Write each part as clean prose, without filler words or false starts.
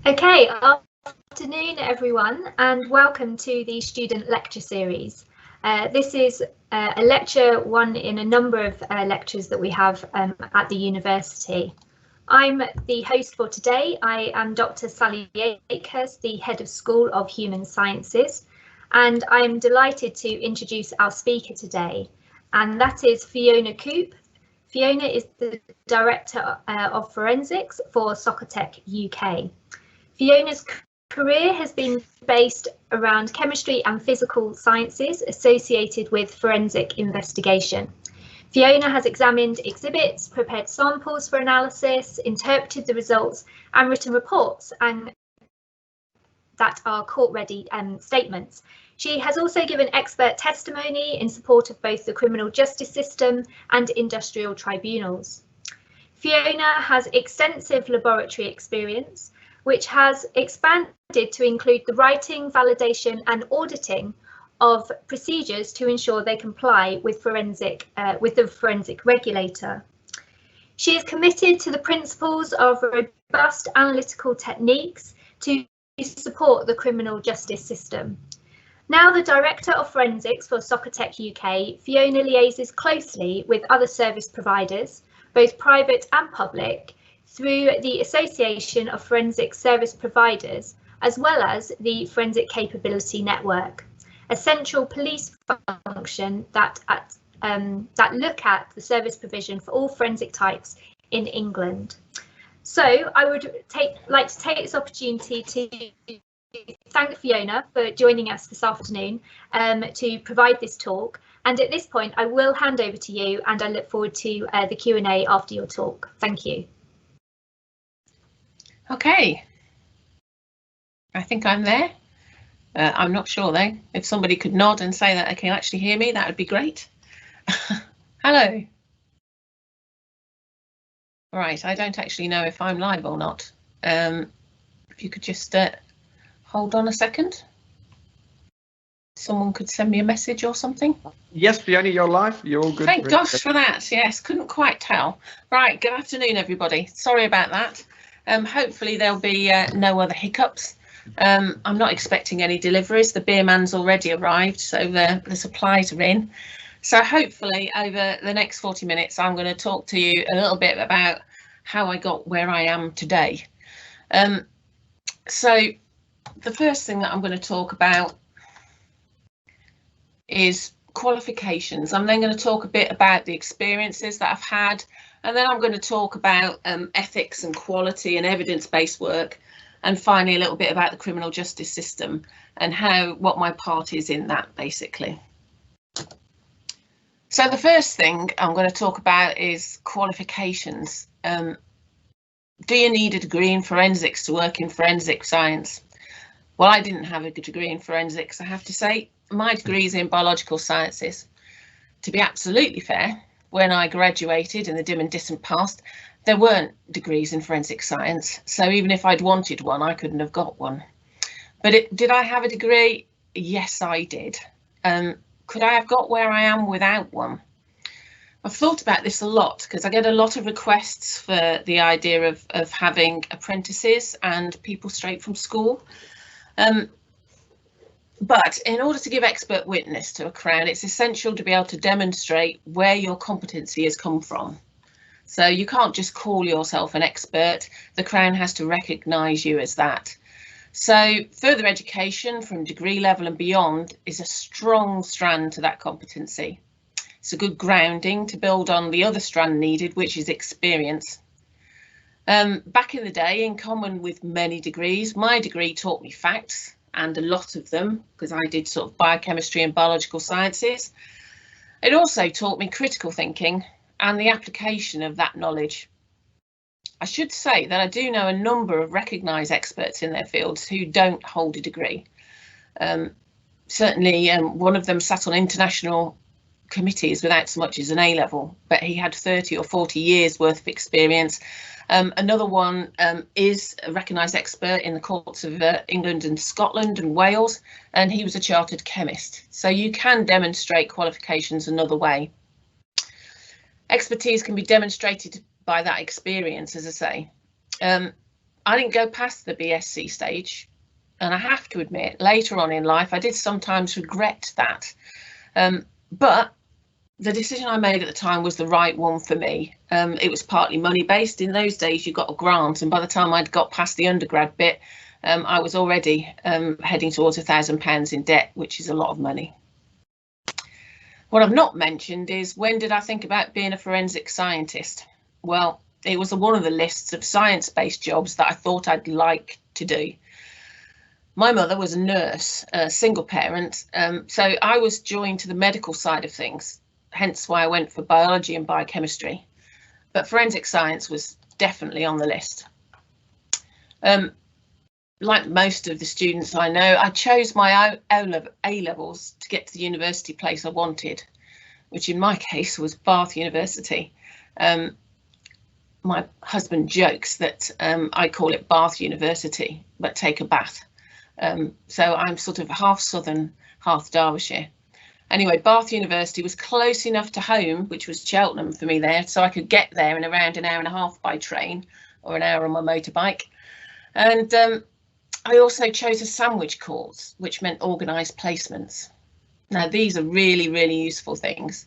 Okay, afternoon everyone, and welcome to the student lecture series. This is a lecture, one in a number of lectures that we have at the university. I'm the host for today. I am Dr. Sally Akehurst, the Head of School of Human Sciences, and I'm delighted to introduce our speaker today, and that is Fiona Coop. Fiona is the Director of Forensics for Socotec UK. Fiona's career has been based around chemistry and physical sciences associated with forensic investigation. Fiona has examined exhibits, prepared samples for analysis, interpreted the results, and written reports and that are court-ready statements. She has also given expert testimony in support of both the criminal justice system and industrial tribunals. Fiona has extensive laboratory experience, which has expanded to include the writing, validation and auditing of procedures to ensure they comply with the forensic regulator. She is committed to the principles of robust analytical techniques to support the criminal justice system. Now the Director of Forensics for Socotec UK, Fiona liaises closely with other service providers, both private and public, through the Association of Forensic Service Providers, as well as the Forensic Capability Network, a central police function that look at the service provision for all forensic types in England. So I would like to take this opportunity to thank Fiona for joining us this afternoon to provide this talk. And at this point, I will hand over to you, and I look forward to the Q&A after your talk. Thank you. Okay, I think I'm there. I'm not sure though. If somebody could nod and say that they can actually hear me, that would be great. Hello. Right, I don't actually know if I'm live or not. If you could just hold on a second. Someone could send me a message or something. Yes, Fiona, you're live. You're all good. Thank gosh for that. Yes, couldn't quite tell. Right, good afternoon, everybody. Sorry about that. Hopefully there'll be no other hiccups. I'm not expecting any deliveries. The beer man's already arrived, so the supplies are in. So hopefully over the next 40 minutes, I'm going to talk to you a little bit about how I got where I am today. So the first thing that I'm going to talk about is qualifications. I'm then going to talk a bit about the experiences that I've had, and then I'm going to talk about ethics and quality and evidence-based work, and finally a little bit about the criminal justice system and what my part is in that, basically. So the first thing I'm going to talk about is qualifications. Do you need a degree in forensics to work in forensic science? Well, I didn't have a degree in forensics, I have to say. My degree is in biological sciences. To be absolutely fair, when I graduated in the dim and distant past, there weren't degrees in forensic science. So even if I'd wanted one, I couldn't have got one. But did I have a degree? Yes, I did. Could I have got where I am without one? I've thought about this a lot because I get a lot of requests for the idea of having apprentices and people straight from school. But in order to give expert witness to a Crown, it's essential to be able to demonstrate where your competency has come from. So you can't just call yourself an expert. The Crown has to recognise you as that. So further education from degree level and beyond is a strong strand to that competency. It's a good grounding to build on the other strand needed, which is experience. Back in the day, in common with many degrees, my degree taught me facts, and a lot of them, because I did sort of biochemistry and biological sciences. It also taught me critical thinking and the application of that knowledge. I should say that I do know a number of recognised experts in their fields who don't hold a degree. Certainly one of them sat on international committees without so much as an A-level, but he had 30 or 40 years worth of experience. Another one is a recognised expert in the courts of England and Scotland and Wales, and he was a chartered chemist. So you can demonstrate qualifications another way. Expertise can be demonstrated by that experience, as I say. I didn't go past the BSc stage, and I have to admit, later on in life, I did sometimes regret that. But the decision I made at the time was the right one for me. It was partly money based. In those days, you got a grant, and by the time I'd got past the undergrad bit, I was already heading towards £1,000 in debt, which is a lot of money. What I've not mentioned is, when did I think about being a forensic scientist? Well, it was one of the lists of science-based jobs that I thought I'd like to do. My mother was a nurse, a single parent, so I was joined to the medical side of things, hence why I went for biology and biochemistry. But forensic science was definitely on the list. Like most of the students I know, I chose my A-levels to get to the university place I wanted, which in my case was Bath University. My husband jokes that I call it Bath University, but take a bath. So I'm sort of half Southern, half Derbyshire. Anyway, Bath University was close enough to home, which was Cheltenham for me there, so I could get there in around an hour and a half by train or an hour on my motorbike. And I also chose a sandwich course, which meant organised placements. Now, these are really, really useful things.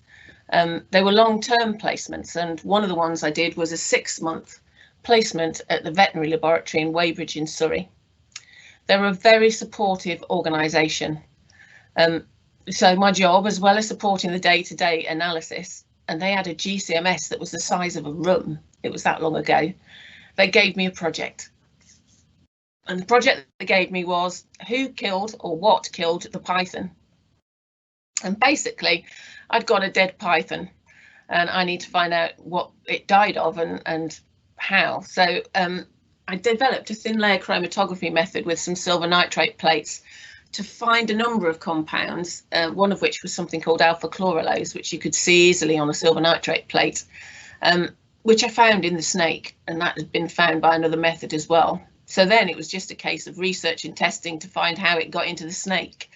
They were long-term placements, and one of the ones I did was a 6-month placement at the veterinary laboratory in Weybridge in Surrey. They're a very supportive organisation. So my job, as well as supporting the day-to-day analysis, and they had a GCMS that was the size of a room, it was that long ago, they gave me a project. And the project they gave me was who killed or what killed the python. And basically, I'd got a dead python and I need to find out what it died of and how. So I developed a thin layer chromatography method with some silver nitrate plates to find a number of compounds, one of which was something called alpha chlorulose, which you could see easily on a silver nitrate plate, which I found in the snake, and that had been found by another method as well. So then it was just a case of research and testing to find how it got into the snake.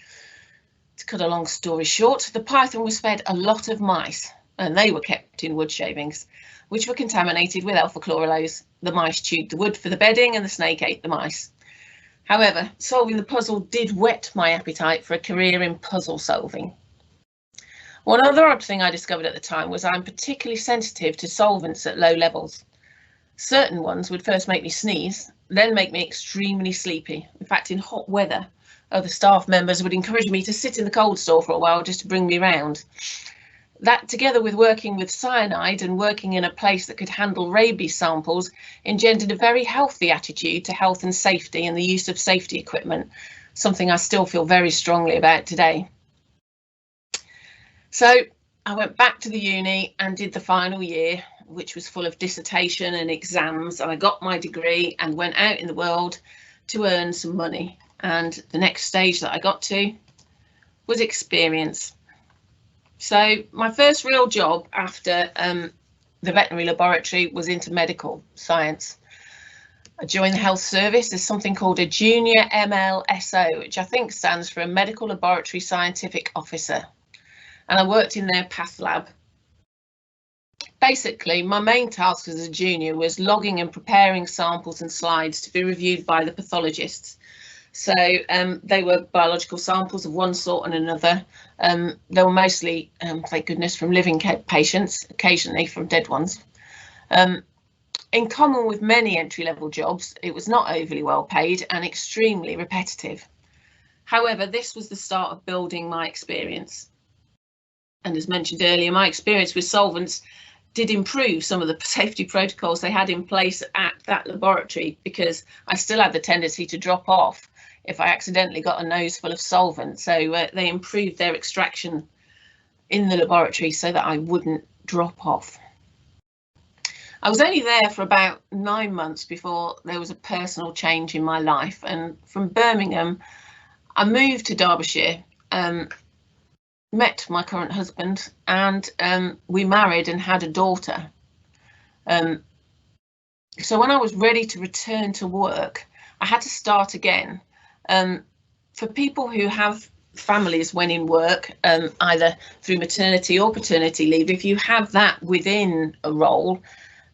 To cut a long story short, the python was fed a lot of mice, and they were kept in wood shavings, which were contaminated with alpha chlorulose. The mice chewed the wood for the bedding and the snake ate the mice. However, solving the puzzle did whet my appetite for a career in puzzle solving. One other odd thing I discovered at the time was I'm particularly sensitive to solvents at low levels. Certain ones would first make me sneeze, then make me extremely sleepy. In fact, in hot weather, other staff members would encourage me to sit in the cold store for a while just to bring me round. That, together with working with cyanide and working in a place that could handle rabies samples, engendered a very healthy attitude to health and safety and the use of safety equipment, something I still feel very strongly about today. So I went back to the uni and did the final year, which was full of dissertation and exams, and I got my degree and went out in the world to earn some money. And the next stage that I got to was experience. So my first real job after the veterinary laboratory was into medical science. I joined the health service as something called a junior MLSO, which I think stands for a medical laboratory scientific officer. And I worked in their path lab. Basically, my main task as a junior was logging and preparing samples and slides to be reviewed by the pathologists. So they were biological samples of one sort and another. They were mostly, thank goodness, from living patients, occasionally from dead ones. In common with many entry-level jobs, it was not overly well paid and extremely repetitive. However, this was the start of building my experience. And as mentioned earlier, my experience with solvents did improve some of the safety protocols they had in place at that laboratory, because I still had the tendency to drop off if I accidentally got a nose full of solvent. So they improved their extraction in the laboratory so that I wouldn't drop off. I was only there for about 9 months before there was a personal change in my life, and from Birmingham I moved to Derbyshire, met my current husband, and we married and had a daughter. So when I was ready to return to work, I had to start again. For people who have families when in work, either through maternity or paternity leave, if you have that within a role,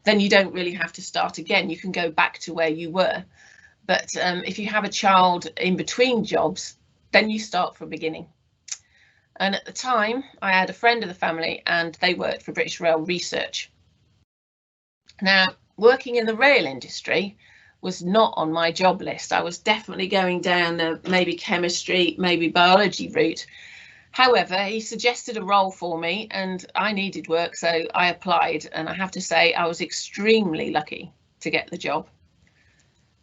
then you don't really have to start again. You can go back to where you were. But if you have a child in between jobs, then you start from beginning. And at the time, I had a friend of the family and they worked for British Rail Research. Now, working in the rail industry was not on my job list. I was definitely going down the maybe chemistry, maybe biology route. However, he suggested a role for me and I needed work, so I applied, and I have to say I was extremely lucky to get the job.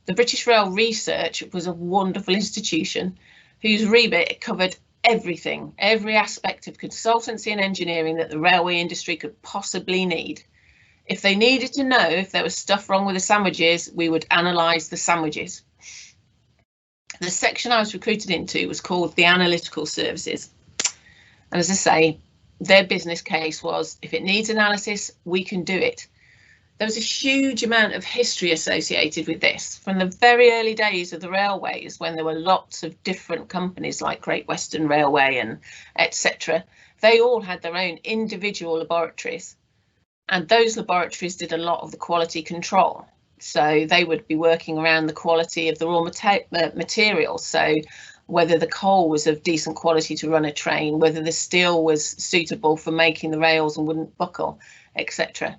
The British Rail Research was a wonderful institution whose remit covered everything, every aspect of consultancy and engineering that the railway industry could possibly need. If they needed to know if there was stuff wrong with the sandwiches, we would analyse the sandwiches. The section I was recruited into was called the Analytical Services. And as I say, their business case was, if it needs analysis, we can do it. There was a huge amount of history associated with this, from the very early days of the railways, when there were lots of different companies like Great Western Railway and etc. They all had their own individual laboratories, and those laboratories did a lot of the quality control. So they would be working around the quality of the raw materials. So whether the coal was of decent quality to run a train, whether the steel was suitable for making the rails and wouldn't buckle, etc.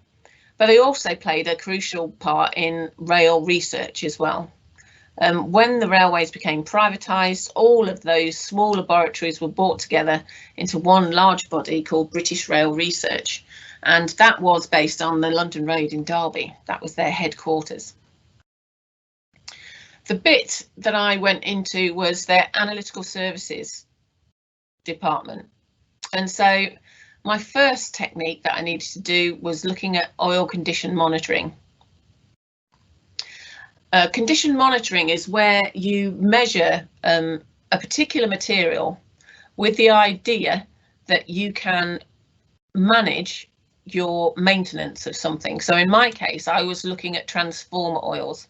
But they also played a crucial part in rail research as well. When the railways became privatised, all of those small laboratories were brought together into one large body called British Rail Research, and that was based on the London Road in Derby. That was their headquarters. The bit that I went into was their analytical services department. And so my first technique that I needed to do was looking at oil condition monitoring. Condition monitoring is where you measure a particular material with the idea that you can manage your maintenance of something. So in my case, I was looking at transformer oils.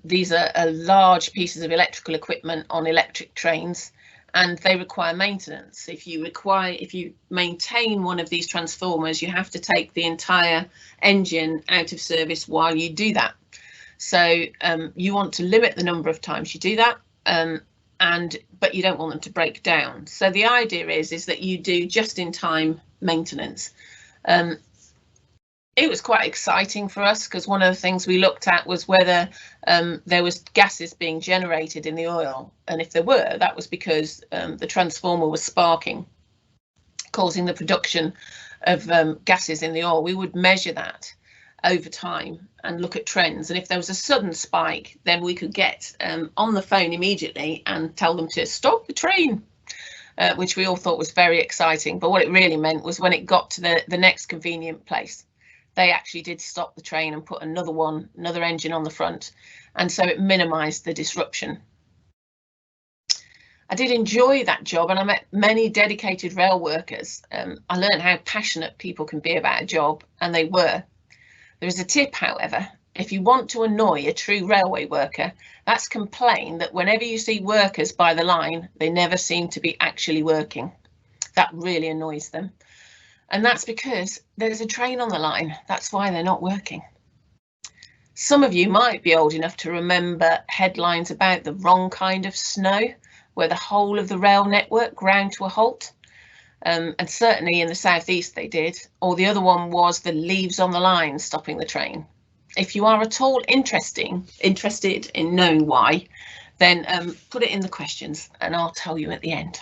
These are large pieces of electrical equipment on electric trains, and they require maintenance. If you maintain one of these transformers, you have to take the entire engine out of service while you do that. So you want to limit the number of times you do that, but you don't want them to break down. So the idea is that you do just-in-time maintenance. It was quite exciting for us because one of the things we looked at was whether there was gases being generated in the oil, and if there were, that was because the transformer was sparking, causing the production of gases in the oil. We would measure that over time and look at trends, and if there was a sudden spike, then we could get on the phone immediately and tell them to stop the train, which we all thought was very exciting. But what it really meant was when it got to the next convenient place, they actually did stop the train and put another engine on the front, and so it minimised the disruption. I did enjoy that job, and I met many dedicated rail workers. I learned how passionate people can be about a job, and they were. There is a tip, however. If you want to annoy a true railway worker, that's complain that whenever you see workers by the line, they never seem to be actually working. That really annoys them. And that's because there's a train on the line. That's why they're not working. Some of you might be old enough to remember headlines about the wrong kind of snow, where the whole of the rail network ground to a halt. And certainly in the southeast they did. Or the other one was the leaves on the line stopping the train. If you are at all interested in knowing why, then put it in the questions and I'll tell you at the end.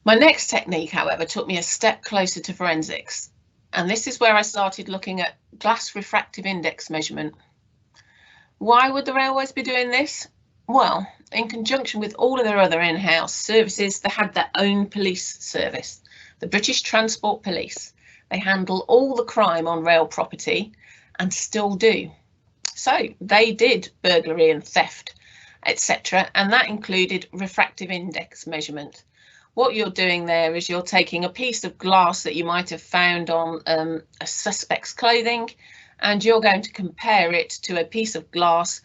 My next technique, however, took me a step closer to forensics, and this is where I started looking at glass refractive index measurement. Why would the railways be doing this? Well, in conjunction with all of their other in-house services, they had their own police service, the British Transport Police. They handle all the crime on rail property and still do. So they did burglary and theft, etc., and that included refractive index measurement. What you're doing there is you're taking a piece of glass that you might have found on a suspect's clothing, and you're going to compare it to a piece of glass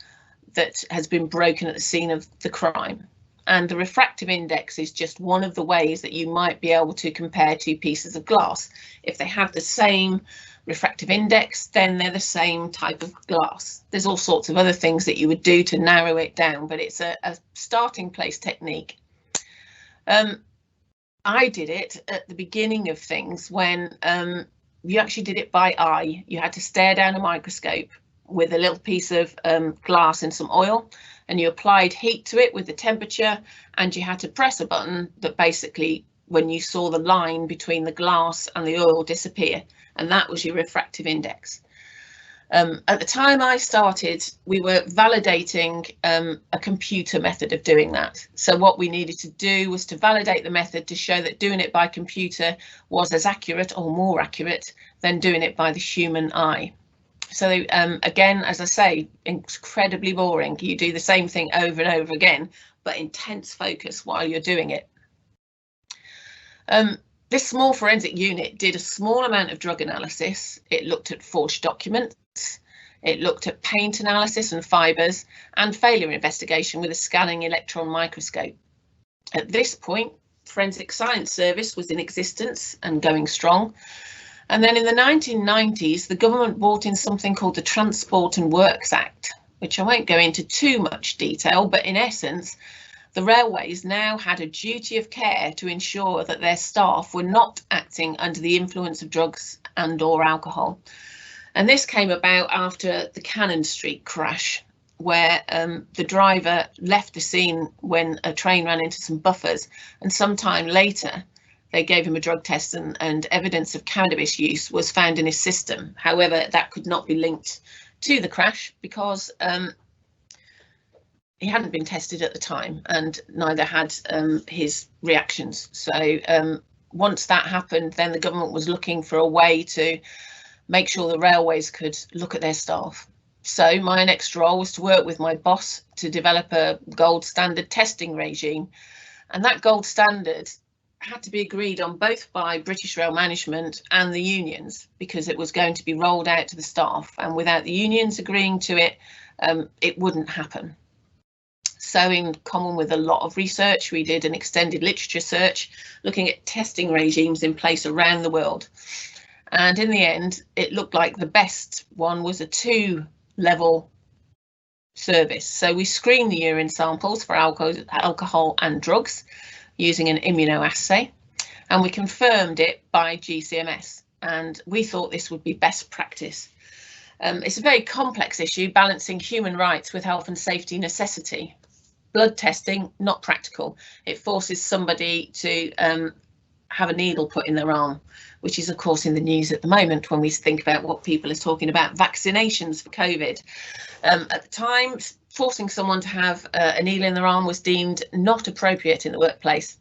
that has been broken at the scene of the crime. And the refractive index is just one of the ways that you might be able to compare two pieces of glass. If they have the same refractive index, then they're the same type of glass. There's all sorts of other things that you would do to narrow it down, but it's a starting place technique. I did it at the beginning of things when you actually did it by eye. You had to stare down a microscope with a little piece of glass and some oil, and you applied heat to it with the temperature, and you had to press a button that basically, when you saw the line between the glass and the oil disappear, and that was your refractive index. At the time I started, we were validating a computer method of doing that. So what we needed to do was to validate the method to show that doing it by computer was as accurate or more accurate than doing it by the human eye. So again, as I say, incredibly boring. You do the same thing over and over again, but intense focus while you're doing it. This small forensic unit did a small amount of drug analysis. It looked at forged documents. It looked at paint analysis and fibres and failure investigation with a scanning electron microscope. At this point, Forensic Science Service was in existence and going strong. And then in the 1990s, the government brought in something called the Transport and Works Act, which I won't go into too much detail, but in essence, the railways now had a duty of care to ensure that their staff were not acting under the influence of drugs and/or alcohol. And this came about after the Cannon Street crash, where the driver left the scene when a train ran into some buffers, and sometime later they gave him a drug test and evidence of cannabis use was found in his system. However, that could not be linked to the crash because he hadn't been tested at the time, and neither had his reactions. So once that happened, then the government was looking for a way to make sure the railways could look at their staff. So my next role was to work with my boss to develop a gold standard testing regime, and that gold standard had to be agreed on both by British Rail management and the unions, because it was going to be rolled out to the staff, and without the unions agreeing to it, it wouldn't happen. So in common with a lot of research, we did an extended literature search looking at testing regimes in place around the world. And in the end, it looked like the best one was a 2-level service. So we screened the urine samples for alcohol and drugs using an immunoassay, and we confirmed it by GCMS. And we thought this would be best practice. It's a very complex issue, balancing human rights with health and safety necessity. Blood testing, not practical. It forces somebody to have a needle put in their arm, which is of course in the news at the moment when we think about what people are talking about, vaccinations for COVID. At the time, forcing someone to have a needle in their arm was deemed not appropriate in the workplace.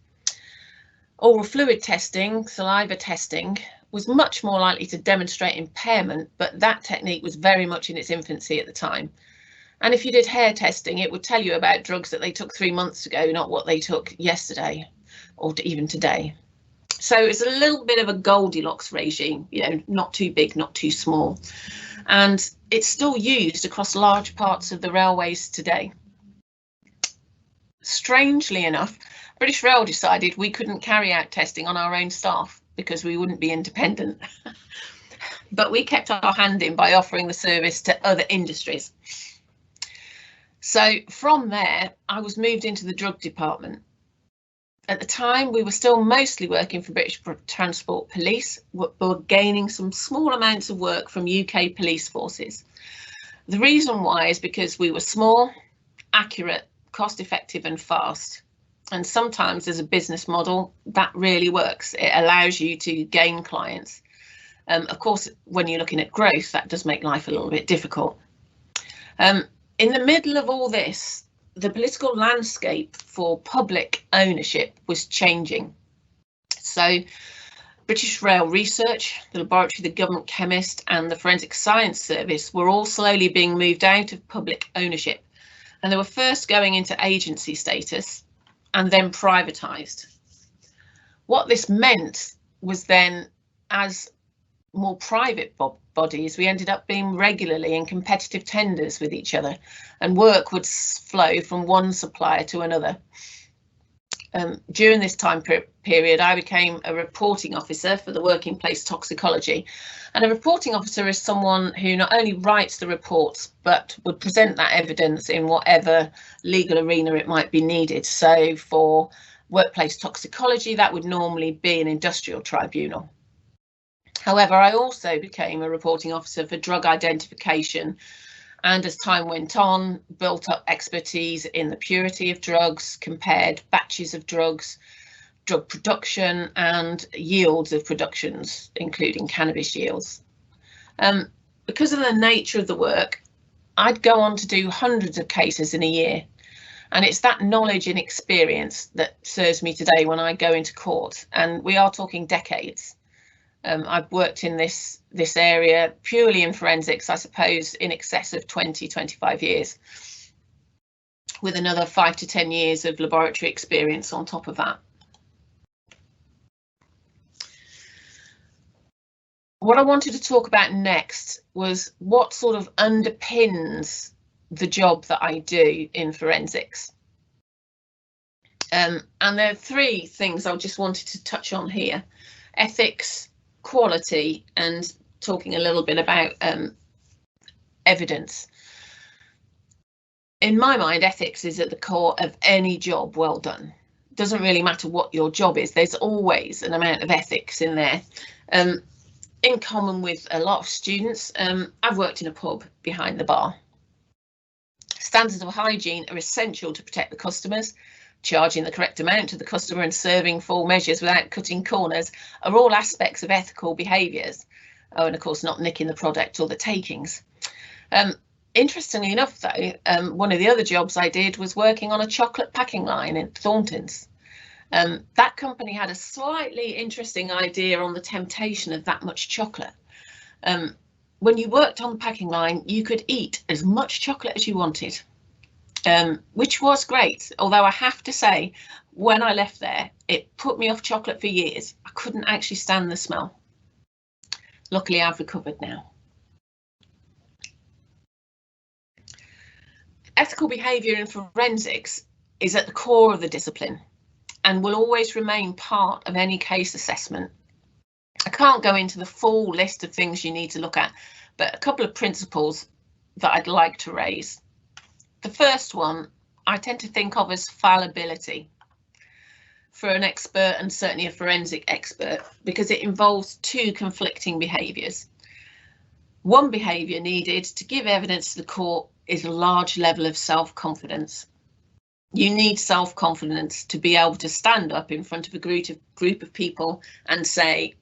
Oral fluid testing, saliva testing, was much more likely to demonstrate impairment, but that technique was very much in its infancy at the time. And if you did hair testing, it would tell you about drugs that they took 3 months ago, not what they took yesterday or even today. So it's a little bit of a Goldilocks regime, you know, not too big, not too small. And it's still used across large parts of the railways today. Strangely enough, British Rail decided we couldn't carry out testing on our own staff because we wouldn't be independent. But we kept our hand in by offering the service to other industries. So from there, I was moved into the drug department. At the time, we were still mostly working for British Transport Police, but were gaining some small amounts of work from UK police forces. The reason why is because we were small, accurate, cost effective and fast. And sometimes as a business model, that really works. It allows you to gain clients. Of course, when you're looking at growth, that does make life a little bit difficult. In the middle of all this, the political landscape for public ownership was changing. So British Rail Research, the laboratory, the government chemist and the Forensic Science Service were all slowly being moved out of public ownership. And they were first going into agency status and then privatised. What this meant was then, as more private bodies, we ended up being regularly in competitive tenders with each other, and work would flow from one supplier to another. During this time period, I became a reporting officer for the working place toxicology. And a reporting officer is someone who not only writes the reports, but would present that evidence in whatever legal arena it might be needed. So for workplace toxicology, that would normally be an industrial tribunal. However, I also became a reporting officer for drug identification, and as time went on, built up expertise in the purity of drugs, compared batches of drugs, drug production and yields of productions, including cannabis yields. Because of the nature of the work, I'd go on to do hundreds of cases in a year. And it's that knowledge and experience that serves me today when I go into court. And we are talking decades. I've worked in this area purely in forensics, I suppose, in excess of 20-25 years, with another 5 to 10 years of laboratory experience on top of that. What I wanted to talk about next was what sort of underpins the job that I do in forensics. And there are three things I just wanted to touch on here: ethics, quality, and talking a little bit about evidence. In my mind, ethics is at the core of any job well done. Doesn't really matter what your job is, there's always an amount of ethics in there. In common with a lot of students, I've worked in a pub behind the bar. Standards of hygiene are essential to protect the customers. Charging the correct amount to the customer and serving full measures without cutting corners are all aspects of ethical behaviours. Oh, and of course, not nicking the product or the takings. Interestingly enough, though, one of the other jobs I did was working on a chocolate packing line in Thornton's. That company had a slightly interesting idea on the temptation of that much chocolate. When you worked on the packing line, you could eat as much chocolate as you wanted. Which was great, although I have to say, when I left there, it put me off chocolate for years. I couldn't actually stand the smell. Luckily, I've recovered now. Ethical behaviour in forensics is at the core of the discipline and will always remain part of any case assessment. I can't go into the full list of things you need to look at, but a couple of principles that I'd like to raise. The first one I tend to think of as fallibility for an expert, and certainly a forensic expert, because it involves two conflicting behaviours. One behaviour needed to give evidence to the court is a large level of self-confidence. You need self-confidence to be able to stand up in front of a group of people and say,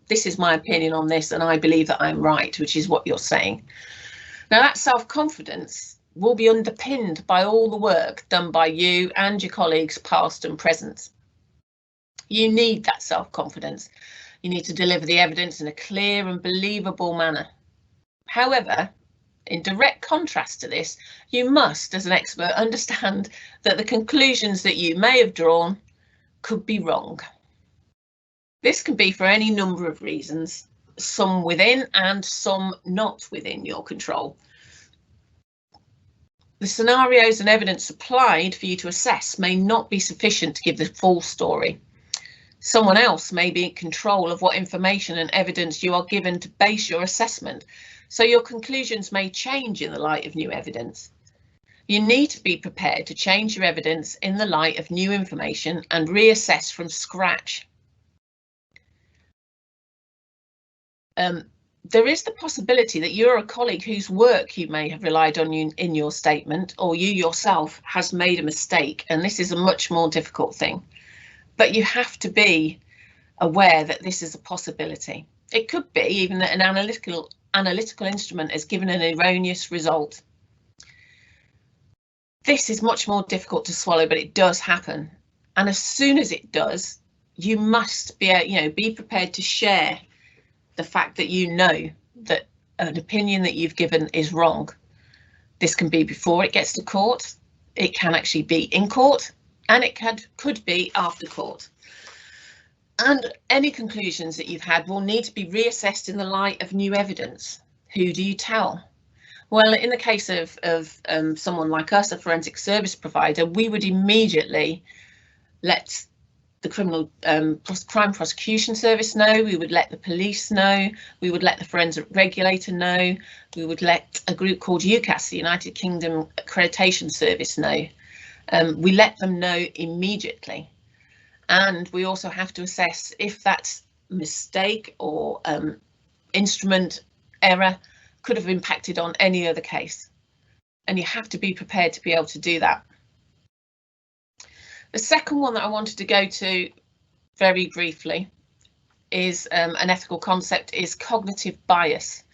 this is my opinion on this and I believe that I'm right, which is what you're saying. Now, that self-confidence will be underpinned by all the work done by you and your colleagues, past and present. You need that self-confidence. You need to deliver the evidence in a clear and believable manner. However, in direct contrast to this, you must, as an expert, understand that the conclusions that you may have drawn could be wrong. This can be for any number of reasons, some within and some not within your control. The scenarios and evidence supplied for you to assess may not be sufficient to give the full story. Someone else may be in control of what information and evidence you are given to base your assessment, so your conclusions may change in the light of new evidence. You need to be prepared to change your evidence in the light of new information and reassess from scratch. There is the possibility that you're a colleague whose work you may have relied on in your statement, or you yourself has made a mistake, and this is a much more difficult thing. But you have to be aware that this is a possibility. It could be even that an analytical instrument has given an erroneous result. This is much more difficult to swallow, but it does happen. And as soon as it does, you must be prepared to share the fact that you know that an opinion that you've given is wrong. This can be before it gets to court. It can actually be in court, and it could be after court. And any conclusions that you've had will need to be reassessed in the light of new evidence. Who do you tell? Well, in the case of someone like us, a forensic service provider, we would immediately let the crime prosecution service know, we would let the police know, we would let the forensic regulator know, we would let a group called UCAS, the United Kingdom Accreditation Service, know. We let them know immediately. And we also have to assess if that mistake or instrument error could have impacted on any other case. And you have to be prepared to be able to do that. The second one that I wanted to go to very briefly is an ethical concept, is cognitive bias.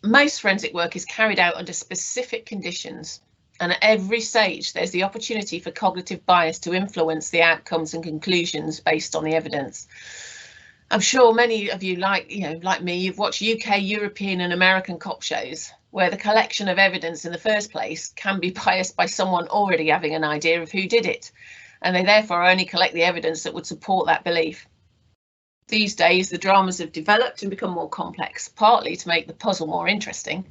Most forensic work is carried out under specific conditions, and at every stage there's the opportunity for cognitive bias to influence the outcomes and conclusions based on the evidence. I'm sure many of you, like me, you've watched UK, European and American cop shows where the collection of evidence in the first place can be biased by someone already having an idea of who did it, and they therefore only collect the evidence that would support that belief. These days, the dramas have developed and become more complex, partly to make the puzzle more interesting,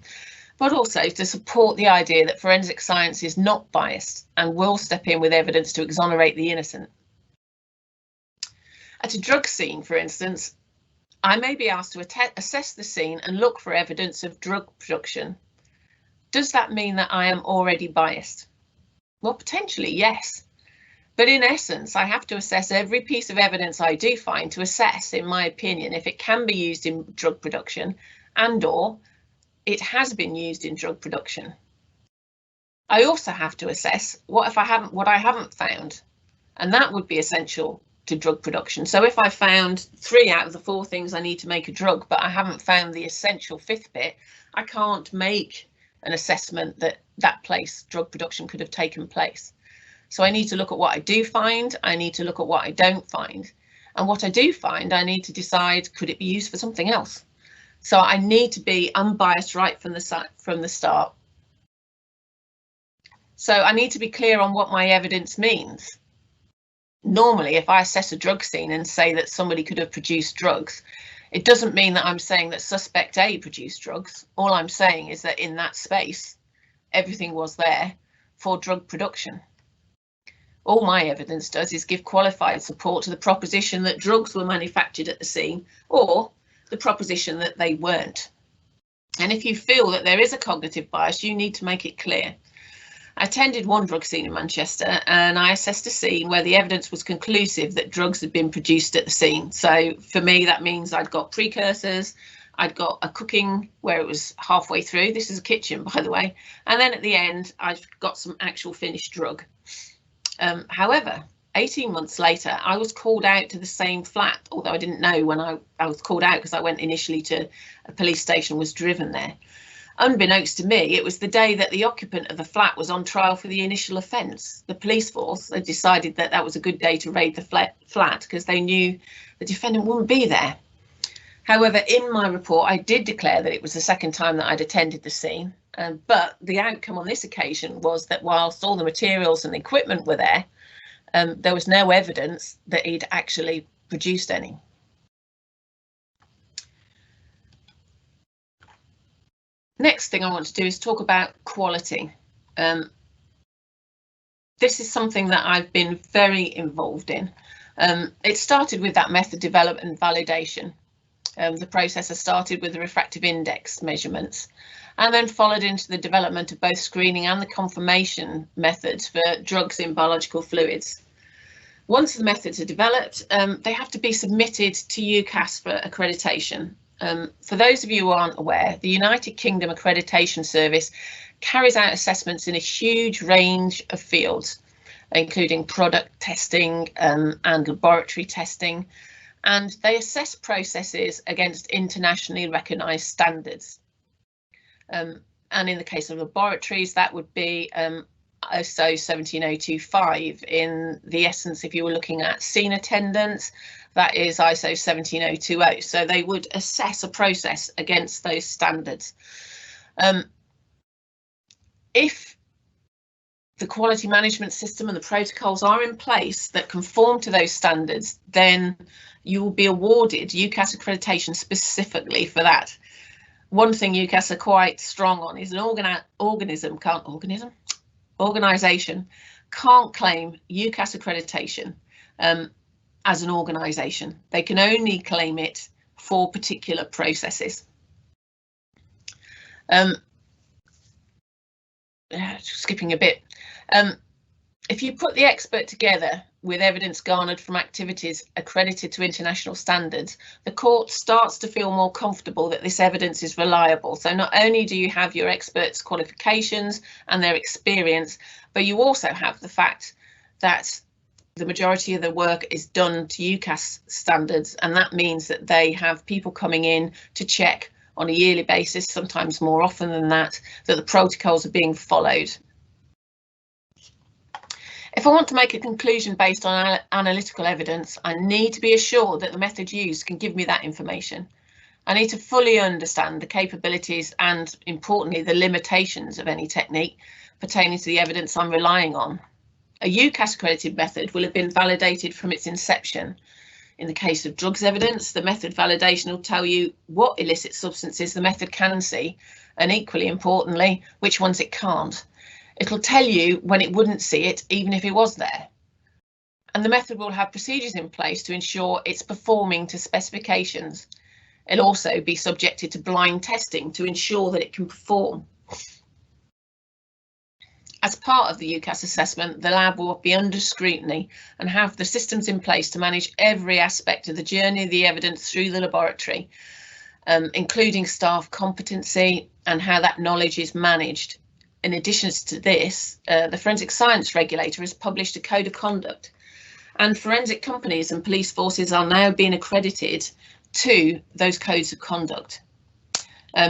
but also to support the idea that forensic science is not biased and will step in with evidence to exonerate the innocent. At a drug scene, for instance, I may be asked to assess the scene and look for evidence of drug production. Does that mean that I am already biased? Well, potentially, yes. But in essence, I have to assess every piece of evidence I do find to assess, in my opinion, if it can be used in drug production and/or it has been used in drug production. I also have to assess what I haven't found, and that would be essential to drug production. So if I found 3 out of the 4 things I need to make a drug, but I haven't found the essential 5th bit, I can't make an assessment that drug production could have taken place. So I need to look at what I do find, I need to look at what I don't find. And what I do find, I need to decide, could it be used for something else? So I need to be unbiased right from the start. So I need to be clear on what my evidence means. Normally, if I assess a drug scene and say that somebody could have produced drugs, it doesn't mean that I'm saying that suspect A produced drugs. All I'm saying is that in that space, everything was there for drug production. All my evidence does is give qualified support to the proposition that drugs were manufactured at the scene, or the proposition that they weren't. And if you feel that there is a cognitive bias, you need to make it clear. I attended one drug scene in Manchester and I assessed a scene where the evidence was conclusive that drugs had been produced at the scene. So for me, that means I'd got precursors, I'd got a cooking where it was halfway through. This is a kitchen, by the way. And then at the end, I've got some actual finished drug. However, 18 months later, I was called out to the same flat, although I didn't know when I was called out because I went initially to a police station, was driven there. Unbeknownst to me, it was the day that the occupant of the flat was on trial for the initial offence. The police force had decided that that was a good day to raid the flat because they knew the defendant wouldn't be there. However, in my report, I did declare that it was the second time that I'd attended the scene. But the outcome on this occasion was that whilst all the materials and equipment were there, there was no evidence that he'd actually produced any. Next thing I want to do is talk about quality. This is something that I've been very involved in. It started with that method development and validation. The process has started with the refractive index measurements and then followed into the development of both screening and the confirmation methods for drugs in biological fluids. Once the methods are developed, they have to be submitted to UCAS for accreditation. For those of you who aren't aware, the United Kingdom Accreditation Service carries out assessments in a huge range of fields, including product testing and laboratory testing, and they assess processes against internationally recognised standards. And in the case of laboratories, that would be ISO 17025. In the essence, if you were looking at scene attendance, that is ISO 17020. So they would assess a process against those standards. If the quality management system and the protocols are in place that conform to those standards, then you will be awarded UCAS accreditation specifically for that. one thing UCAS are quite strong on is an organisation can't claim UCAS accreditation as an organisation. They can only claim it for particular processes. Skipping a bit, if you put the expert together with evidence garnered from activities accredited to international standards, the court starts to feel more comfortable that this evidence is reliable. So not only do you have your experts' qualifications and their experience, but you also have the fact that the majority of the work is done to UCAS standards, and that means that they have people coming in to check on a yearly basis, sometimes more often than that the protocols are being followed. If I want to make a conclusion based on analytical evidence, I need to be assured that the method used can give me that information. I need to fully understand the capabilities and, importantly, the limitations of any technique pertaining to the evidence I'm relying on. A UCAS accredited method will have been validated from its inception. In the case of drugs evidence, the method validation will tell you what illicit substances the method can see, and equally importantly, which ones it can't. It'll tell you when it wouldn't see it, even if it was there. And the method will have procedures in place to ensure it's performing to specifications. It'll also be subjected to blind testing to ensure that it can perform. As part of the UCAS assessment, the lab will be under scrutiny and have the systems in place to manage every aspect of the journey of the evidence through the laboratory, including staff competency and how that knowledge is managed. In addition to this, the Forensic Science Regulator has published a code of conduct, and forensic companies and police forces are now being accredited to those codes of conduct.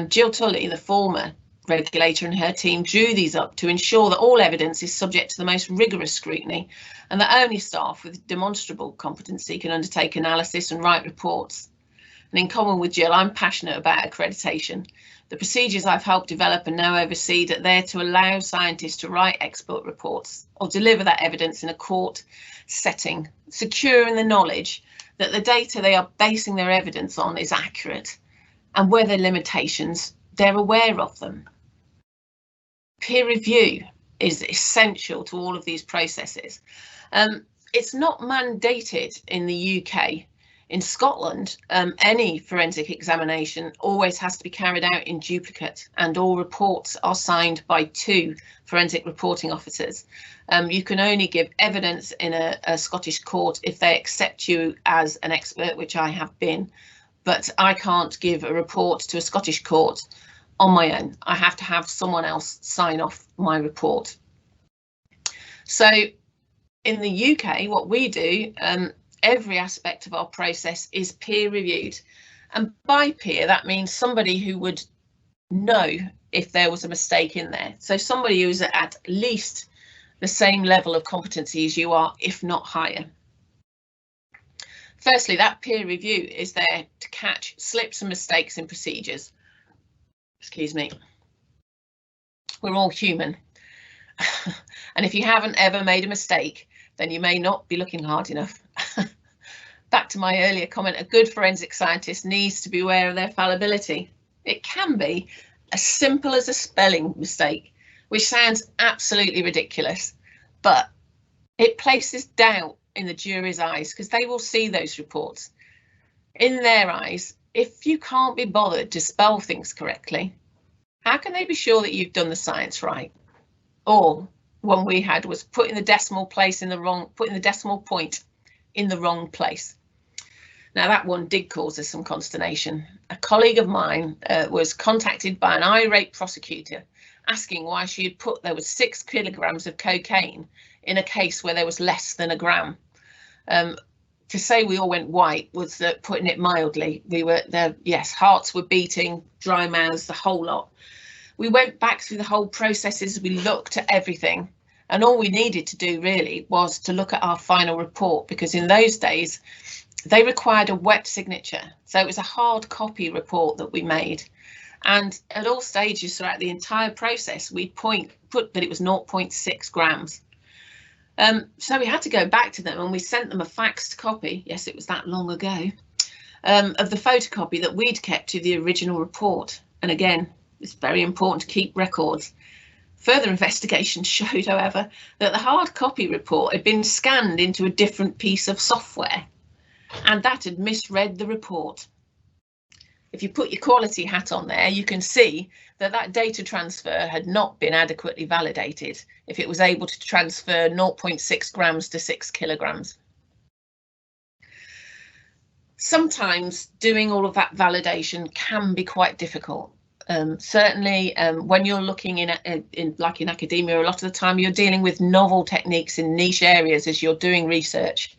Jill Tully, the former regulator, and her team drew these up to ensure that all evidence is subject to the most rigorous scrutiny and that only staff with demonstrable competency can undertake analysis and write reports. And in common with Jill, I'm passionate about accreditation. The procedures I've helped develop and now oversee that they're to allow scientists to write expert reports or deliver that evidence in a court setting, secure in the knowledge that the data they are basing their evidence on is accurate, and where there are limitations, they're aware of them. Peer review is essential to all of these processes. It's not mandated in the UK. In Scotland, any forensic examination always has to be carried out in duplicate, and all reports are signed by 2 forensic reporting officers. You can only give evidence in a Scottish court if they accept you as an expert, which I have been, but I can't give a report to a Scottish court on my own. I have to have someone else sign off my report. So in the UK, what we do, every aspect of our process is peer reviewed, and by peer that means somebody who would know if there was a mistake in there. So somebody who's at least the same level of competency as you are, if not higher. Firstly, that peer review is there to catch slips and mistakes in procedures. Excuse me. We're all human. And if you haven't ever made a mistake, then you may not be looking hard enough. Back to my earlier comment, a good forensic scientist needs to be aware of their fallibility. It can be as simple as a spelling mistake, which sounds absolutely ridiculous, but it places doubt in the jury's eyes because they will see those reports. In their eyes, if you can't be bothered to spell things correctly, how can they be sure that you've done the science right? Or one we had was putting the decimal point in the wrong place. Now that one did cause us some consternation. A colleague of mine was contacted by an irate prosecutor asking why she had put there was 6 kilograms of cocaine in a case where there was less than a gram. To say we all went white was putting it mildly. We were there, yes, hearts were beating, dry mouths, the whole lot. We went back through the whole processes, we looked at everything, and all we needed to do really was to look at our final report, because in those days they required a wet signature. So it was a hard copy report that we made. And at all stages throughout the entire process, we put that it was 0.6 grams. So we had to go back to them and we sent them a faxed copy. Yes, it was that long ago, of the photocopy that we'd kept to the original report. And again, it's very important to keep records. Further investigation showed, however, that the hard copy report had been scanned into a different piece of software, and that had misread the report. If you put your quality hat on there, you can see that that data transfer had not been adequately validated if it was able to transfer 0.6 grams to 6 kilograms. Sometimes doing all of that validation can be quite difficult. Certainly when you're looking in academia, a lot of the time you're dealing with novel techniques in niche areas as you're doing research.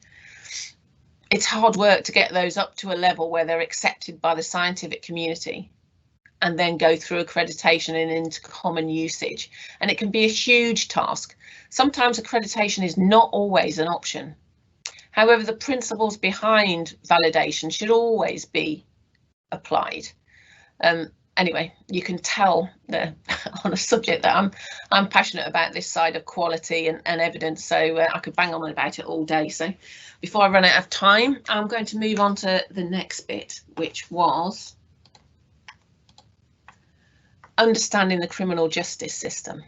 It's hard work to get those up to a level where they're accepted by the scientific community and then go through accreditation and into common usage. And it can be a huge task. Sometimes accreditation is not always an option. However, the principles behind validation should always be applied. Anyway, you can tell on a subject that I'm passionate about this side of quality and evidence, so I could bang on about it all day. So before I run out of time, I'm going to move on to the next bit, which was understanding the criminal justice system.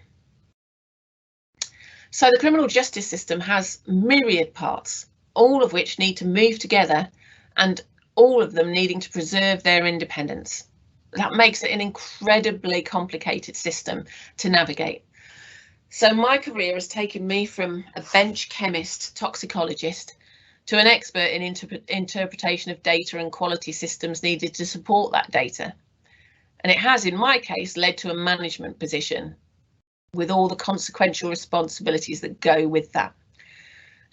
So the criminal justice system has myriad parts, all of which need to move together and all of them needing to preserve their independence. That makes it an incredibly complicated system to navigate. So my career has taken me from a bench chemist, toxicologist, to an expert in interpretation of data and quality systems needed to support that data. And it has, in my case, led to a management position with all the consequential responsibilities that go with that.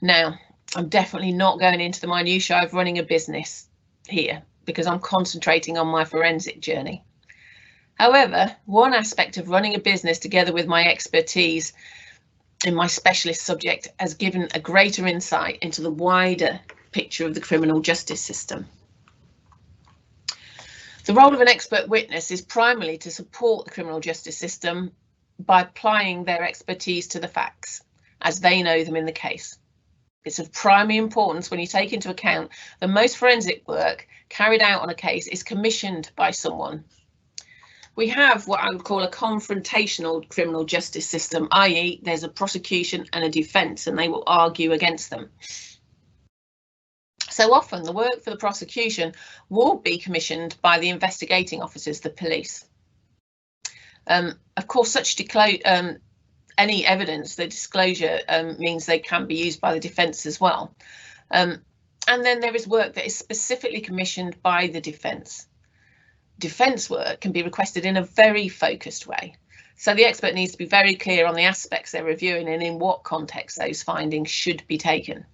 Now, I'm definitely not going into the minutiae of running a business here, because I'm concentrating on my forensic journey. However, one aspect of running a business together with my expertise in my specialist subject has given a greater insight into the wider picture of the criminal justice system. The role of an expert witness is primarily to support the criminal justice system by applying their expertise to the facts as they know them in the case. It's of primary importance when you take into account that most forensic work carried out on a case is commissioned by someone. We have what I would call a confrontational criminal justice system, i.e. there's a prosecution and a defence and they will argue against them. So often the work for the prosecution will be commissioned by the investigating officers, the police. Of course, any evidence, the disclosure means they can be used by the defence as well. And then there is work that is specifically commissioned by the defence. Defence work can be requested in a very focused way. So the expert needs to be very clear on the aspects they're reviewing and in what context those findings should be taken.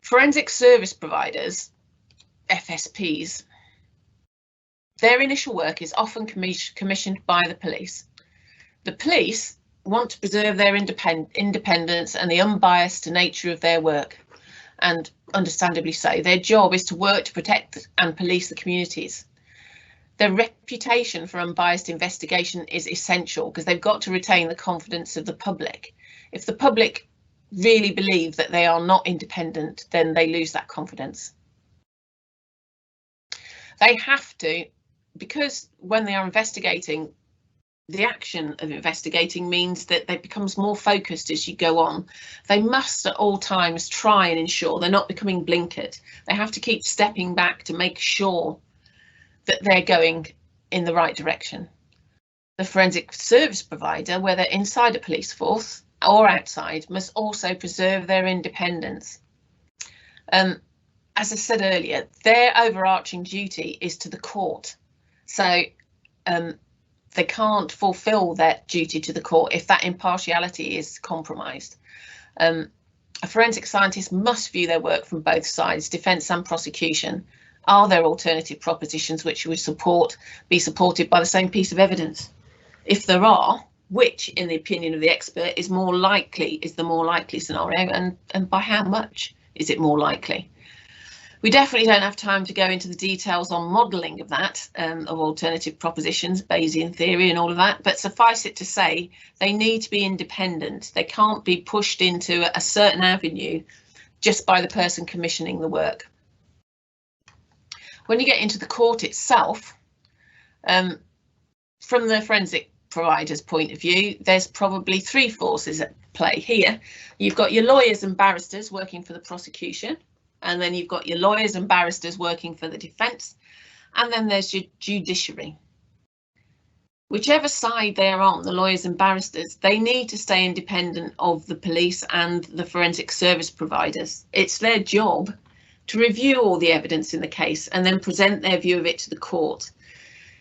Forensic service providers, FSPs, their initial work is often commissioned by the police. The police want to preserve their independence and the unbiased nature of their work, and understandably so. Their job is to work to protect and police the communities. Their reputation for unbiased investigation is essential because they've got to retain the confidence of the public. If the public really believe that they are not independent, then they lose that confidence. They have to, because when they are investigating, the action of investigating means that it becomes more focused as you go on. They must at all times try and ensure they're not becoming blinkered. They have to keep stepping back to make sure that they're going in the right direction. The forensic service provider, whether inside a police force or outside, must also preserve their independence. As I said earlier, their overarching duty is to the court. So they can't fulfil that duty to the court if that impartiality is compromised. A forensic scientist must view their work from both sides, defence and prosecution. Are there alternative propositions which would be supported by the same piece of evidence? If there are, which, in the opinion of the expert, is the more likely scenario, and by how much is it more likely? We definitely don't have time to go into the details on modelling of that, of alternative propositions, Bayesian theory and all of that, but suffice it to say, they need to be independent. They can't be pushed into a certain avenue just by the person commissioning the work. When you get into the court itself, from the forensic provider's point of view, there's probably three forces at play here. You've got your lawyers and barristers working for the prosecution, and then you've got your lawyers and barristers working for the defence, and then there's your judiciary. Whichever side they're on, the lawyers and barristers, they need to stay independent of the police and the forensic service providers. It's their job to review all the evidence in the case and then present their view of it to the court.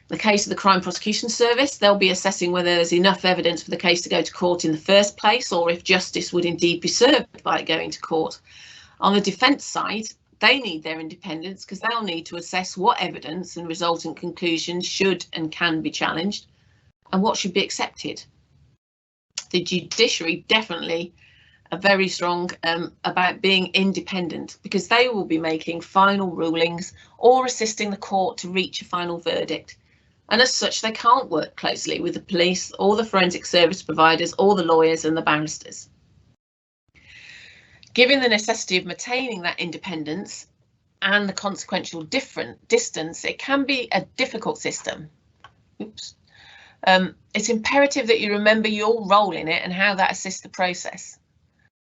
In the case of the Crime Prosecution Service, they'll be assessing whether there's enough evidence for the case to go to court in the first place, or if justice would indeed be served by it going to court. On the defence side, they need their independence because they'll need to assess what evidence and resultant conclusions should and can be challenged and what should be accepted. The judiciary definitely are very strong about being independent because they will be making final rulings or assisting the court to reach a final verdict. And as such, they can't work closely with the police or the forensic service providers or the lawyers and the barristers. Given the necessity of maintaining that independence and the consequential distance, it can be a difficult system. Oops. It's imperative that you remember your role in it and how that assists the process.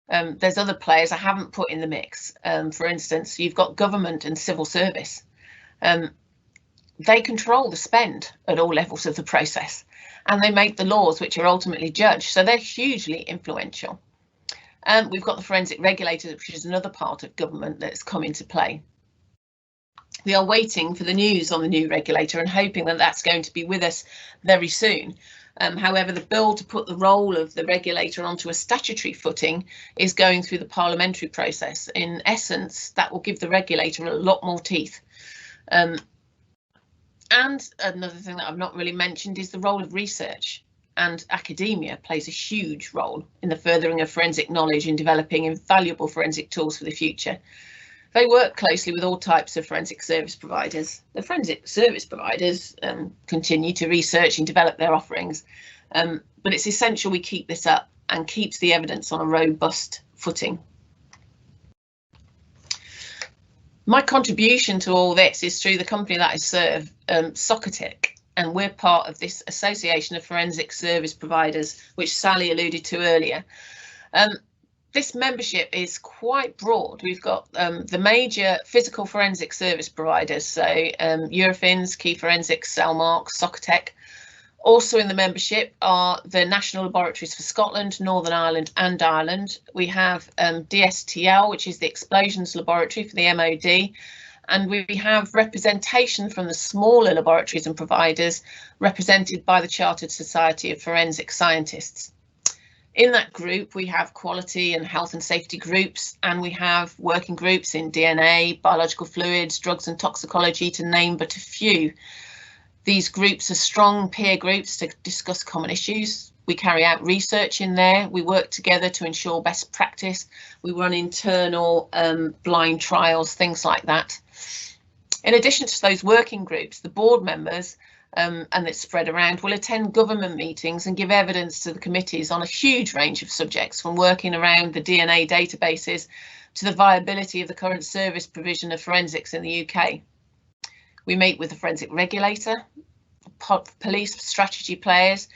There's other players I haven't put in the mix. For instance, you've got government and civil service. They control the spend at all levels of the process, and they make the laws which are ultimately judged, so they're hugely influential. We've got the forensic regulators, which is another part of government that's come into play. We are waiting for the news on the new regulator and hoping that that's going to be with us very soon. However, the bill to put the role of the regulator onto a statutory footing is going through the parliamentary process. In essence, that will give the regulator a lot more teeth. And another thing that I've not really mentioned is the role of research, and academia plays a huge role in the furthering of forensic knowledge and developing invaluable forensic tools for the future. They work closely with all types of forensic service providers. The forensic service providers continue to research and develop their offerings, but it's essential we keep this up and keeps the evidence on a robust footing. My contribution to all this is through the company that I serve, Socotec, and we're part of this Association of Forensic Service Providers, which Sally alluded to earlier. This membership is quite broad. We've got the major physical forensic service providers, so Eurofins, Key Forensics, Cellmark, Socotec. Also in the membership are the National Laboratories for Scotland, Northern Ireland and Ireland. We have DSTL, which is the Explosions Laboratory for the MOD, and we have representation from the smaller laboratories and providers represented by the Chartered Society of Forensic Scientists. In that group, we have quality and health and safety groups, and we have working groups in DNA, biological fluids, drugs and toxicology, to name but a few. These groups are strong peer groups to discuss common issues. We carry out research in there. We work together to ensure best practice. We run internal blind trials, things like that. In addition to those working groups, the board members and it's spread around, will attend government meetings and give evidence to the committees on a huge range of subjects, from working around the DNA databases to the viability of the current service provision of forensics in the UK. We meet with the forensic regulator, police strategy players,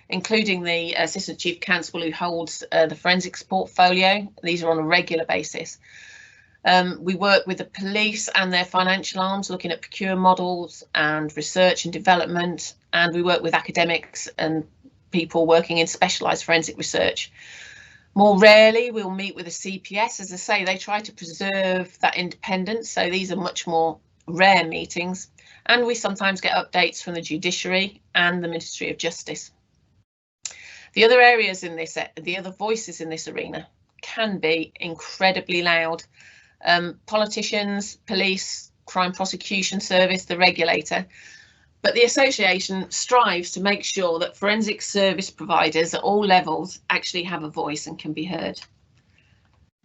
including the Assistant Chief Constable who holds the forensics portfolio. These are on a regular basis. We work with the police and their financial arms, looking at procurement models and research and development, and we work with academics and people working in specialised forensic research. More rarely, we'll meet with a CPS. As I say, they try to preserve that independence, so these are much more rare meetings, and we sometimes get updates from the Judiciary and the Ministry of Justice. The other areas in this, the other voices in this arena can be incredibly loud. Politicians, police, Crime Prosecution Service, the regulator, but the association strives to make sure that forensic service providers at all levels actually have a voice and can be heard.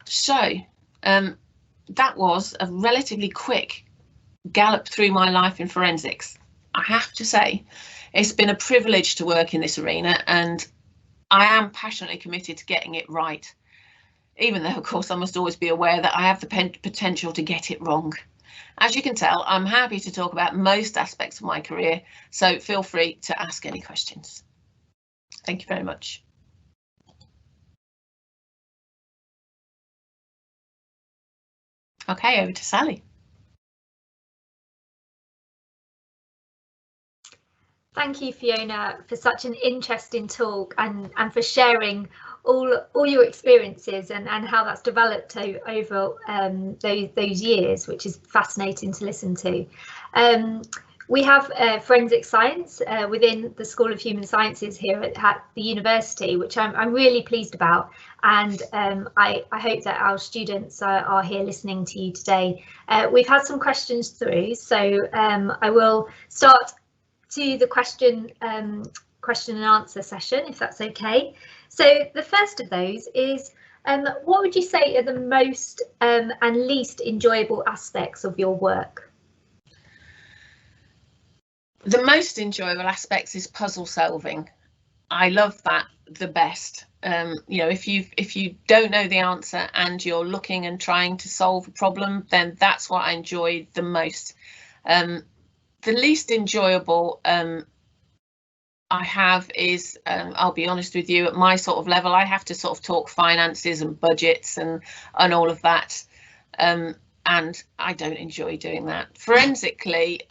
So that was a relatively quick gallop through my life in forensics. I have to say, it's been a privilege to work in this arena, and I am passionately committed to getting it right, even though, of course, I must always be aware that I have the potential to get it wrong. As you can tell, I'm happy to talk about most aspects of my career, so feel free to ask any questions. Thank you very much. Okay, over to Sally. Thank you, Fiona, for such an interesting talk and for sharing all your experiences and how that's developed over those years, which is fascinating to listen to. We have forensic science within the School of Human Sciences here at the university, which I'm really pleased about, and I hope that our students are here listening to you today. We've had some questions through, so I will start to the question and answer session, if that's okay. So the first of those is, what would you say are the most and least enjoyable aspects of your work? The most enjoyable aspects is puzzle solving. I love that the best. You know, if you don't know the answer and you're looking and trying to solve a problem, then that's what I enjoy the most. The least enjoyable I have is, I'll be honest with you, at my sort of level, I have to sort of talk finances and budgets and all of that, and I don't enjoy doing that. Forensically,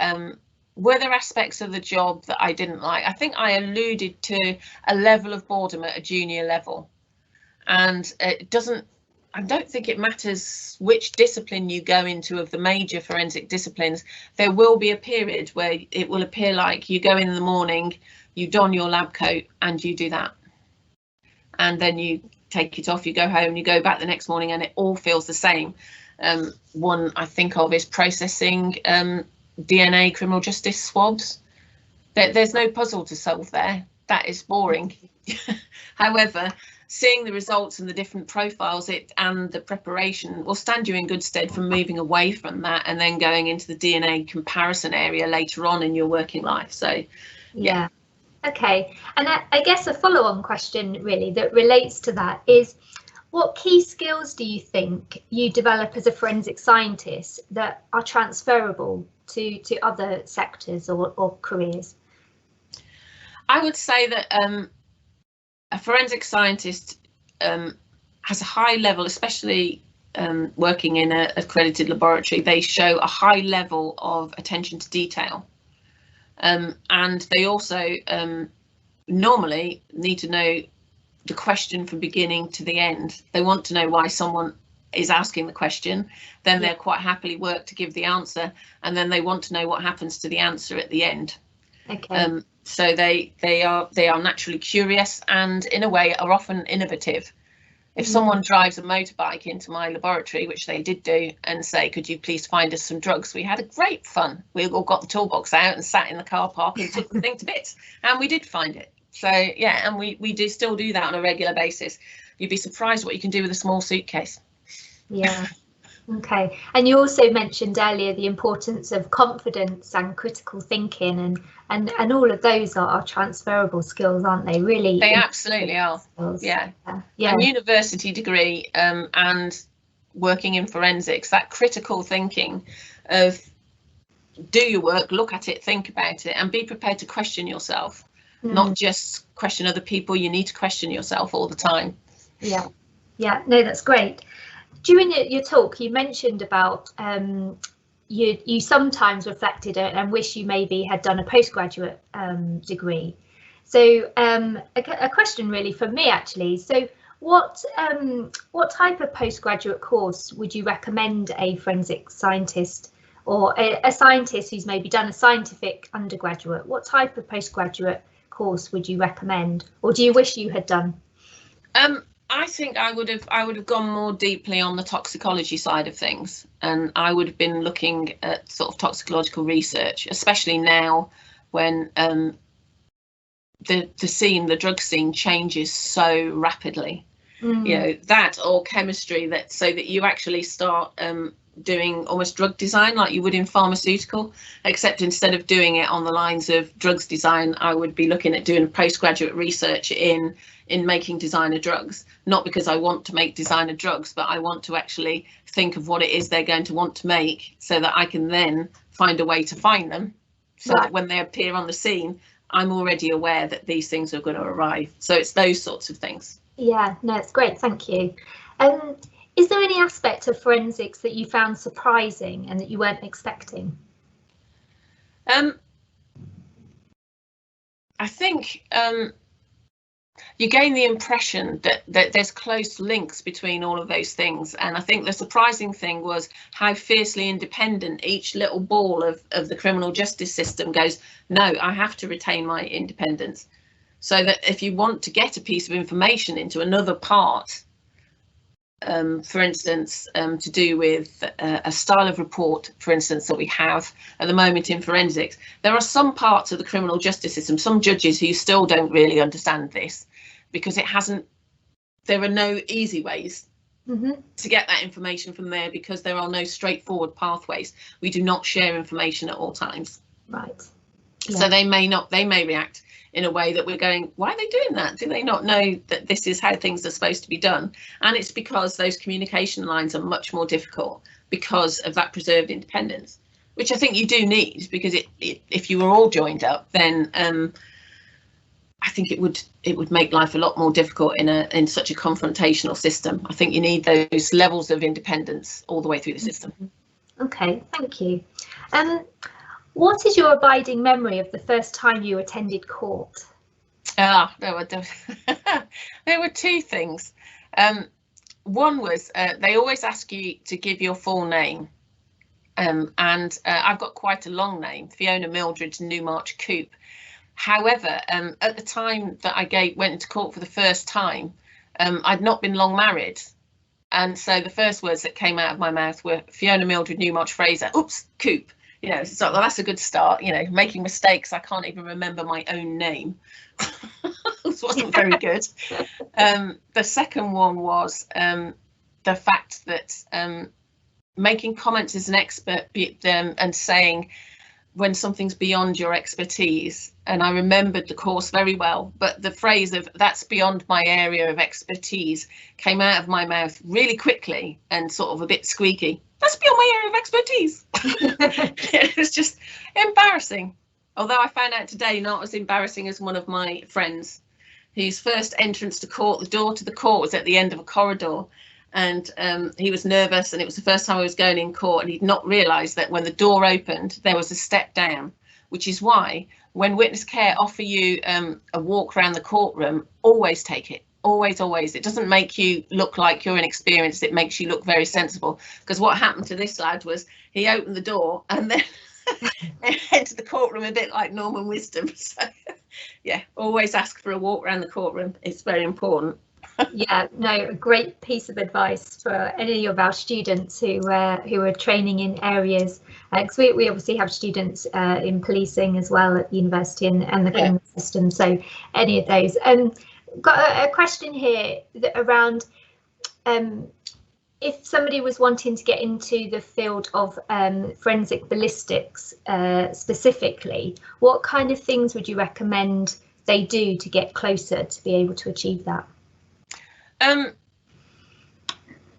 were there aspects of the job that I didn't like? I think I alluded to a level of boredom at a junior level, and I don't think it matters which discipline you go into of the major forensic disciplines. There will be a period where it will appear like you go in the morning, you don your lab coat and you do that. And then you take it off, you go home, you go back the next morning and it all feels the same. One I think of is processing DNA criminal justice swabs. There's no puzzle to solve there. That is boring. However, seeing the results and the different profiles and the preparation will stand you in good stead from moving away from that and then going into the DNA comparison area later on in your working life. So yeah. Okay, and I guess a follow-on question really that relates to that is, what key skills do you think you develop as a forensic scientist that are transferable to other sectors or careers? I would say that a forensic scientist has a high level, especially working in an accredited laboratory, they show a high level of attention to detail. And they also normally need to know the question from beginning to the end. They want to know why someone is asking the question, then they'll quite happily work to give the answer, and then they want to know what happens to the answer at the end. Okay. So they are naturally curious and in a way are often innovative. If someone drives a motorbike into my laboratory, which they did do, and say, could you please find us some drugs? We had a great fun. We all got the toolbox out and sat in the car park and took the thing to bits, and we did find it. So yeah, and we do still do that on a regular basis. You'd be surprised what you can do with a small suitcase. Yeah. Okay, and you also mentioned earlier the importance of confidence and critical thinking, and all of those are transferable skills, aren't they? Really, they absolutely are. Skills. Yeah. A university degree and working in forensics, that critical thinking of do your work, look at it, think about it, and be prepared to question yourself, not just question other people. You need to question yourself all the time. Yeah, no, that's great. During your talk, you mentioned about you sometimes reflected and wish you maybe had done a postgraduate degree. So a question really for me actually. So what type of postgraduate course would you recommend a forensic scientist or a scientist who's maybe done a scientific undergraduate? What type of postgraduate course would you recommend, or do you wish you had done? I think I would have gone more deeply on the toxicology side of things, and I would have been looking at sort of toxicological research, especially now when the drug scene changes so rapidly. You know, that or chemistry, so that you actually start doing almost drug design like you would in pharmaceutical, except instead of doing it on the lines of drugs design, I would be looking at doing postgraduate research in making designer drugs, not because I want to make designer drugs, but I want to actually think of what it is they're going to want to make so that I can then find a way to find them, so that when they appear on the scene, I'm already aware that these things are going to arrive. So it's those sorts of things. Yeah, no, it's great. Thank you. Is there any aspect of forensics that you found surprising and that you weren't expecting? I think you gain the impression that there's close links between all of those things. And I think the surprising thing was how fiercely independent each little ball of the criminal justice system goes, no, I have to retain my independence. So that if you want to get a piece of information into another part, for instance, to do with a style of report, for instance, that we have at the moment in forensics, there are some parts of the criminal justice system, some judges who still don't really understand this, because there are no easy ways to get that information from there, because there are no straightforward pathways. We do not share information at all times. Right. Yeah. So they may react in a way that we're going, why are they doing that? Do they not know that this is how things are supposed to be done? And it's because those communication lines are much more difficult because of that preserved independence, which I think you do need, because if you were all joined up, then I think it would make life a lot more difficult in such a confrontational system. I think you need those levels of independence all the way through the system. Okay, thank you. What is your abiding memory of the first time you attended court? There were two things. One was they always ask you to give your full name. And I've got quite a long name, Fiona Mildred Newmarch Coop. However, at the time that I went into court for the first time, I'd not been long married. And so the first words that came out of my mouth were Fiona Mildred Newmarch Fraser. Oops, Coop. You know, so well, that's a good start. You know, making mistakes. I can't even remember my own name. This wasn't very good. The second one was the fact that making comments as an expert and saying when something's beyond your expertise. And I remembered the course very well, but the phrase of "that's beyond my area of expertise" came out of my mouth really quickly and sort of a bit squeaky. That's beyond my area of expertise. It was just embarrassing. Although I found out today not as embarrassing as one of my friends, whose first entrance to court, the door to the court was at the end of a corridor. And he was nervous, and it was the first time I was going in court, and he'd not realised that when the door opened, there was a step down, which is why when witness care offer you a walk around the courtroom, always take it. Always, always. It doesn't make you look like you're inexperienced. It makes you look very sensible. Because what happened to this lad was he opened the door and then entered the courtroom a bit like Norman Wisdom. So, yeah, always ask for a walk around the courtroom. It's very important. Yeah, no, a great piece of advice for any of our students who are training in areas, because we obviously have students in policing as well at the university and the criminal system. So any of those. Got a question here around if somebody was wanting to get into the field of forensic ballistics specifically, what kind of things would you recommend they do to get closer to be able to achieve that?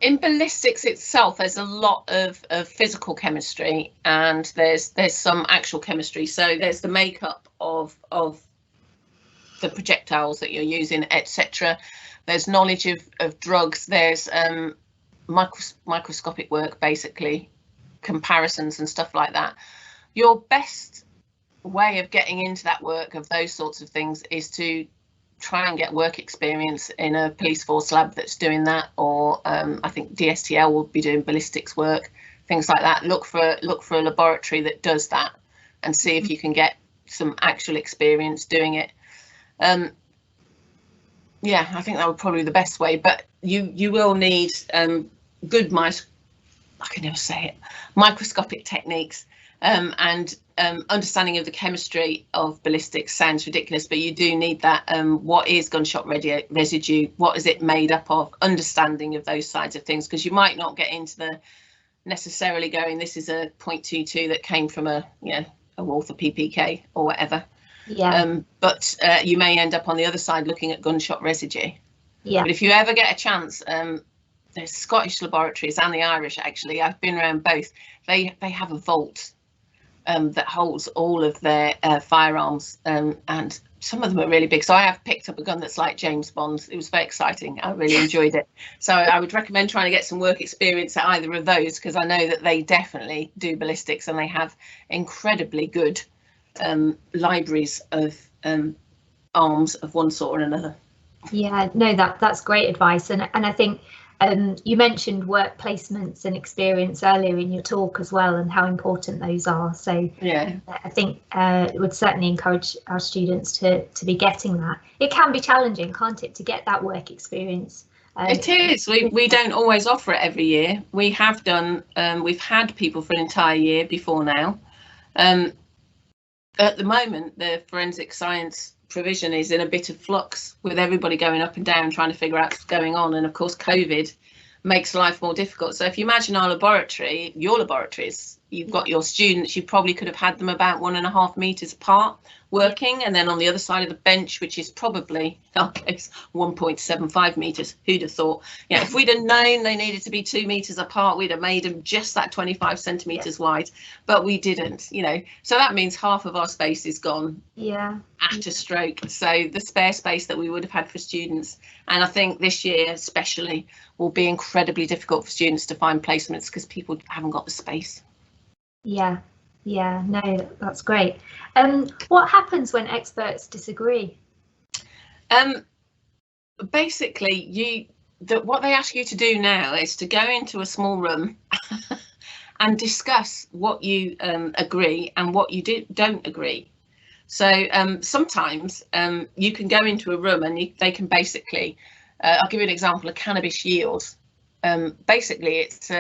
In ballistics itself, there's a lot of physical chemistry, and there's some actual chemistry. So there's the makeup of the projectiles that you're using, etc. There's knowledge of drugs. There's microscopic work, basically, comparisons and stuff like that. Your best way of getting into that work of those sorts of things is to try and get work experience in a police force lab that's doing that, or I think DSTL will be doing ballistics work, things like that. Look for a laboratory that does that and see if you can get some actual experience doing it. Yeah, I think that would probably be the best way, but you will need good microscopic techniques, and understanding of the chemistry of ballistics sounds ridiculous, but you do need that. What is gunshot residue? What is it made up of? Understanding of those sides of things, because you might not get into necessarily going, this is a 0.22 that came from a Walther PPK or whatever. Yeah. But you may end up on the other side looking at gunshot residue. Yeah. But if you ever get a chance, the Scottish laboratories and the Irish, actually, I've been around both. They have a vault that holds all of their firearms, and some of them are really big. So I have picked up a gun that's like James Bond. It was very exciting. I really enjoyed it. So I would recommend trying to get some work experience at either of those, because I know that they definitely do ballistics, and they have incredibly good libraries of arms of one sort or another. Yeah, no, that's great advice. And I think you mentioned work placements and experience earlier in your talk as well, and how important those are. So yeah, I think it would certainly encourage our students to be getting that. It can be challenging, can't it, to get that work experience? It is. We don't always offer it every year. We have done. We've had people for an entire year before now. At the moment, the forensic science provision is in a bit of flux, with everybody going up and down trying to figure out what's going on, and of course COVID makes life more difficult. So if you imagine our laboratory, your laboratories, you've got your students, you probably could have had them about 1.5 meters apart working, and then on the other side of the bench, which is probably 1.75 meters. Who'd have thought? Yeah, if we'd have known they needed to be 2 meters apart, we'd have made them just that 25 centimeters wide, but we didn't, so that means half of our space is gone at a stroke. So the spare space that we would have had for students, and I think this year especially, will be incredibly difficult for students to find placements because people haven't got the space. Yeah, no, that's great. What happens when experts disagree? Basically, what they ask you to do now is to go into a small room and discuss what you agree and what you don't agree. So sometimes you can go into a room and they can basically, I'll give you an example, of Cannabis Yields. Basically, it's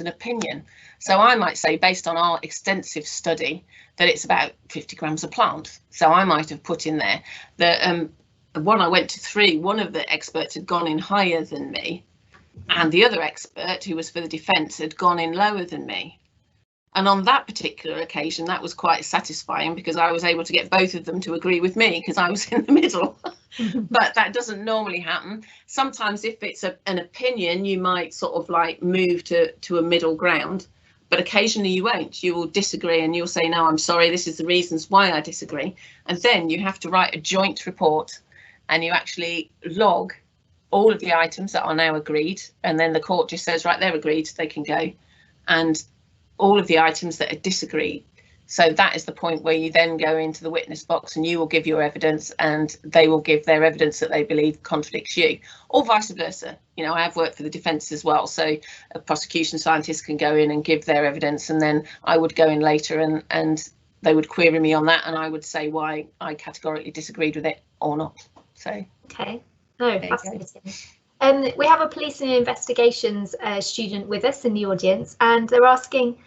an opinion. So I might say, based on our extensive study, that it's about 50 grams a plant. So I might have put in there that when I went to 3, one of the experts had gone in higher than me, and the other expert, who was for the defence, had gone in lower than me. And on that particular occasion, that was quite satisfying, because I was able to get both of them to agree with me, because I was in the middle. But that doesn't normally happen. Sometimes if it's an opinion, you might sort of like move to a middle ground, but occasionally you won't. You will disagree and you'll say, no, I'm sorry, this is the reasons why I disagree. And then you have to write a joint report, and you actually log all of the items that are now agreed. And then the court just says, right, they're agreed, they can go. And all of the items that are disagreed. So that is the point where you then go into the witness box, and you will give your evidence, and they will give their evidence that they believe contradicts you, or vice versa. I have worked for the defence as well, so a prosecution scientist can go in and give their evidence, and then I would go in later and they would query me on that, and I would say why I categorically disagreed with it or not. So okay, fascinating. We have a police and investigations student with us in the audience, and they're asking,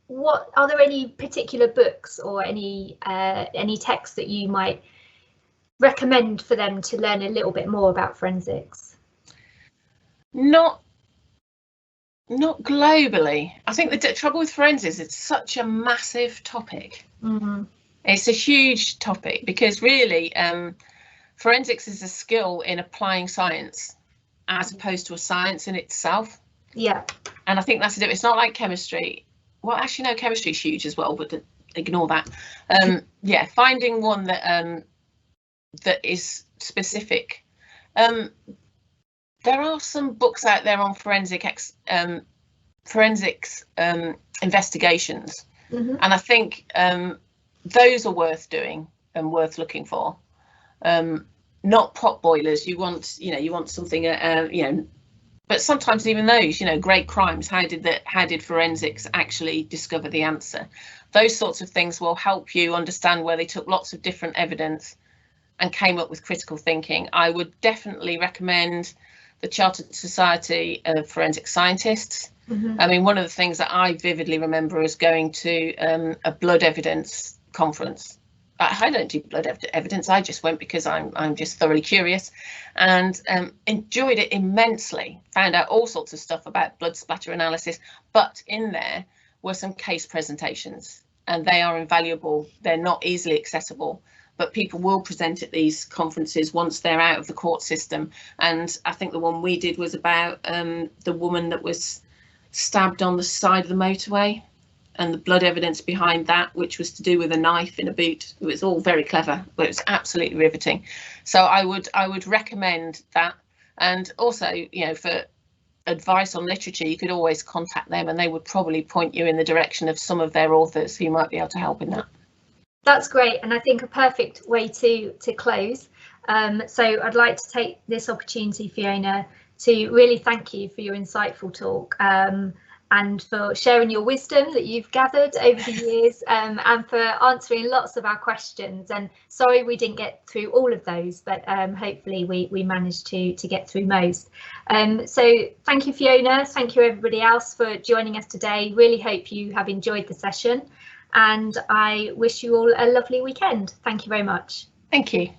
what are there any particular books or any texts that you might recommend for them to learn a little bit more about forensics? Not globally. I think the trouble with forensics, it's such a massive topic. Mm-hmm. It's a huge topic, because really forensics is a skill in applying science as opposed to a science in itself. Yeah. And I think that's the difference. It's not like chemistry. Well, actually, no, chemistry is huge as well, but ignore that. Yeah, finding one that that is specific. There are some books out there on forensics investigations, mm-hmm. and I think those are worth doing and worth looking for. Not pot boilers. You want something but sometimes even those, great crimes. How did forensics actually discover the answer? Those sorts of things will help you understand where they took lots of different evidence and came up with critical thinking. I would definitely recommend the Chartered Society of Forensic Scientists. Mm-hmm. I mean, one of the things that I vividly remember is going to a blood evidence conference I don't do blood evidence. I just went because I'm just thoroughly curious, and enjoyed it immensely. Found out all sorts of stuff about blood splatter analysis, but in there were some case presentations, and they are invaluable. They're not easily accessible, but people will present at these conferences once they're out of the court system. And I think the one we did was about the woman that was stabbed on the side of the motorway, and the blood evidence behind that, which was to do with a knife in a boot. It was all very clever, but it was absolutely riveting. So I would recommend that. And also, you know, for advice on literature, you could always contact them, and they would probably point you in the direction of some of their authors who might be able to help in that. That's great, and I think a perfect way to close. So I'd like to take this opportunity, Fiona, to really thank you for your insightful talk, and for sharing your wisdom that you've gathered over the years, and for answering lots of our questions. And sorry we didn't get through all of those, but hopefully we managed to get through most. So thank you, Fiona. Thank you everybody else for joining us today. Really hope you have enjoyed the session, and I wish you all a lovely weekend. Thank you very much. Thank you.